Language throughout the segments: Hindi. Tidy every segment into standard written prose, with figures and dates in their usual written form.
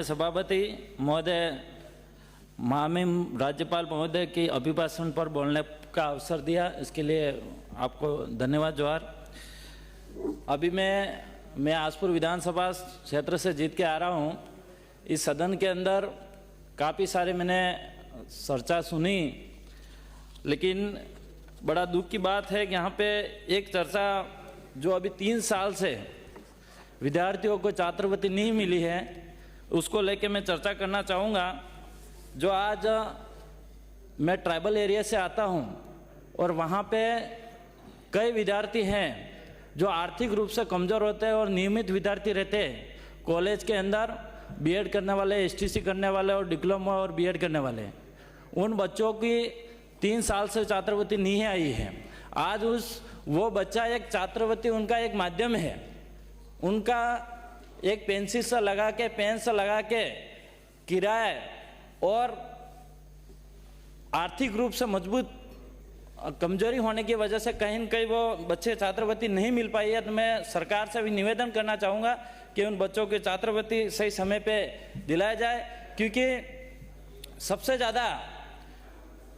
माननीय सभापति महोदय, माननीय राज्यपाल महोदय की अभिभाषण पर बोलने का अवसर दिया, इसके लिए आपको धन्यवाद। जोहार। अभी मैं आसपुर विधानसभा क्षेत्र से जीत के आ रहा हूँ। इस सदन के अंदर काफ़ी सारे मैंने चर्चा सुनी, लेकिन बड़ा दुख की बात है कि यहाँ पे एक चर्चा जो अभी 3 साल से विद्यार्थियों को छात्रवृत्ति नहीं मिली है, उसको लेके मैं चर्चा करना चाहूँगा। जो आज मैं ट्राइबल एरिया से आता हूँ और वहाँ पे कई विद्यार्थी हैं जो आर्थिक रूप से कमज़ोर होते हैं और नियमित विद्यार्थी रहते हैं। कॉलेज के अंदर बीएड करने वाले, एसटीसी करने वाले और डिप्लोमा और बीएड करने वाले, उन बच्चों की 3 साल से छात्रवृत्ति नहीं आई है। आज वो बच्चा एक छात्रवृत्ति उनका एक माध्यम है, उनका एक पेंसिल से लगा के, पेन से लगा के किराए और आर्थिक रूप से मजबूत कमजोरी होने की वजह से कहीं न कहीं वो बच्चे छात्रवृत्ति नहीं मिल पाई है। तो मैं सरकार से भी निवेदन करना चाहूँगा कि उन बच्चों की छात्रवृत्ति सही समय पे दिलाया जाए, क्योंकि सबसे ज़्यादा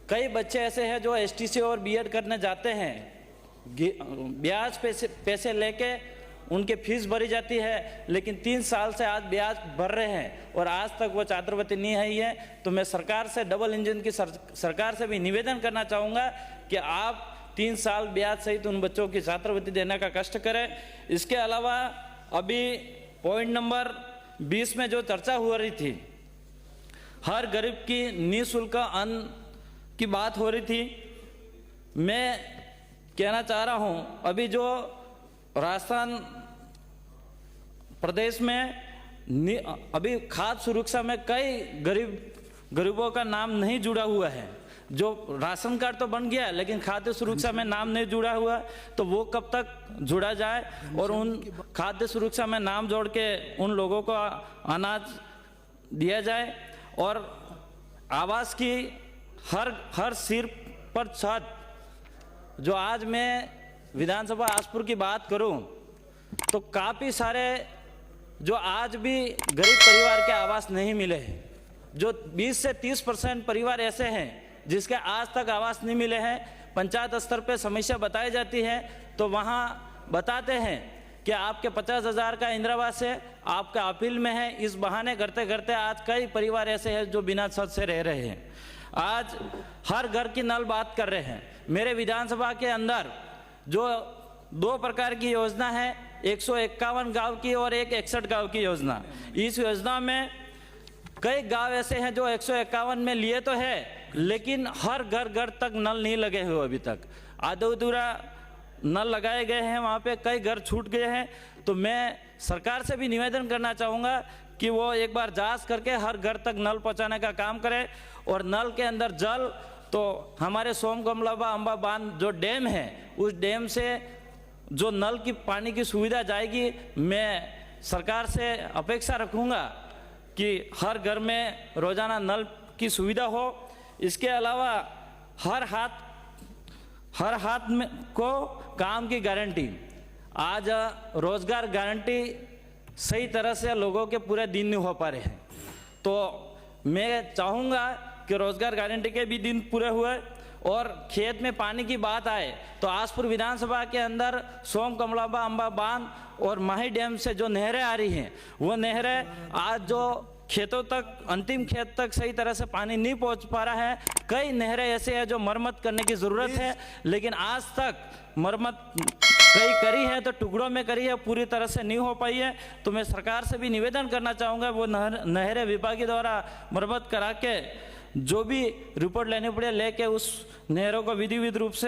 कई बच्चे ऐसे हैं जो एसटीसी और बीएड करने जाते हैं, ब्याज पैसे लेके उनके फीस भरी जाती है, लेकिन 3 साल से आज ब्याज भर रहे हैं और आज तक वो छात्रवृत्ति नहीं आई है। तो मैं सरकार से, डबल इंजन की सरकार से भी निवेदन करना चाहूँगा कि आप 3 साल ब्याज सहित उन बच्चों की छात्रवृत्ति देने का कष्ट करें। इसके अलावा अभी पॉइंट नंबर 20 में जो चर्चा हो रही थी, हर गरीब की निःशुल्क अन्न की बात हो रही थी। मैं कहना चाह रहा हूँ, अभी जो राजस्थान प्रदेश में अभी खाद्य सुरक्षा में कई गरीबों का नाम नहीं जुड़ा हुआ है। जो राशन कार्ड तो बन गया, लेकिन खाद्य सुरक्षा में नाम नहीं जुड़ा हुआ, तो वो कब तक जुड़ा जाए और उन खाद्य सुरक्षा में नाम जोड़ के उन लोगों को अनाज दिया जाए। और आवास की हर सिर पर छत, जो आज मैं विधानसभा आसपुर की बात करूं तो काफ़ी सारे जो आज भी गरीब परिवार के आवास नहीं मिले हैं, जो 20 से 30% परिवार ऐसे हैं जिसके आज तक आवास नहीं मिले हैं। पंचायत स्तर पे समस्या बताई जाती है तो वहाँ बताते हैं कि आपके 50,000 का इंदिरावास है, आपका अपील में है। इस बहाने करते करते आज कई परिवार ऐसे हैं जो बिना छत से रह रहे हैं। आज हर घर की नल बात कर रहे हैं। मेरे विधानसभा के अंदर जो 2 प्रकार की योजना है, 151 गांव की और एक 61 गांव की योजना। इस योजना में कई गांव ऐसे हैं जो 151 में लिए तो है, लेकिन हर घर तक नल नहीं लगे हुए अभी तक। आधा अधूरा नल लगाए गए हैं, वहाँ पे कई घर छूट गए हैं। तो मैं सरकार से भी निवेदन करना चाहूँगा कि वो एक बार जांच करके हर घर तक नल पहुँचाने का काम करे। और नल के अंदर जल तो हमारे सोमकमलाबा अंबा बांध जो डैम है, उस डैम से जो नल की पानी की सुविधा जाएगी, मैं सरकार से अपेक्षा रखूँगा कि हर घर में रोज़ाना नल की सुविधा हो। इसके अलावा हर हाथ में को काम की गारंटी, आज रोजगार गारंटी सही तरह से लोगों के पूरे दिन नहीं हो पा रहे हैं। तो मैं चाहूँगा कि रोजगार गारंटी के भी दिन पूरे हुए। और खेत में पानी की बात आए तो आसपुर विधानसभा के अंदर सोमकमलाबा अंबा बांध और माही डैम से जो नहरें आ रही हैं, वो नहरें आज जो खेतों तक, अंतिम खेत तक सही तरह से पानी नहीं पहुंच पा रहा है। कई नहरें ऐसे हैं जो मरम्मत करने की ज़रूरत है, लेकिन आज तक मरम्मत कई करी है तो टुकड़ों में करी है, पूरी तरह से नहीं हो पाई है। तो मैं सरकार से भी निवेदन करना चाहूँगा, वो नहरें विभाग के द्वारा मरम्मत करा के जो भी रिपोर्ट लेनी पड़े लेके उस नहरों को विधिवत रूप से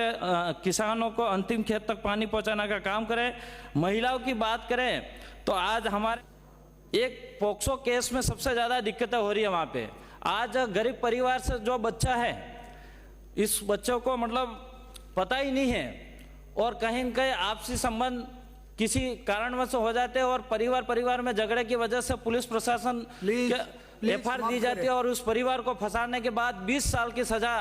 किसानों को अंतिम खेत तक पानी पहुँचाने का काम करें। महिलाओं की बात करें तो आज हमारे एक पोक्सो केस में सबसे ज़्यादा दिक्कतें हो रही है। वहाँ पे आज गरीब परिवार से जो बच्चा है, इस बच्चों को मतलब पता ही नहीं है और कहीं न कहीं आपसी संबंध किसी कारणवश हो जाते हैं और परिवार में झगड़े की वजह से पुलिस प्रशासन एफआईआर दी जाती है और उस परिवार को फंसाने के बाद 20 साल की सजा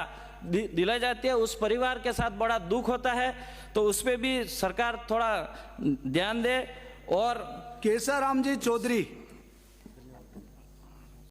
दिलाई जाती है। उस परिवार के साथ बड़ा दुख होता है, तो उस पर भी सरकार थोड़ा ध्यान दे। और केसाराम जी चौधरी।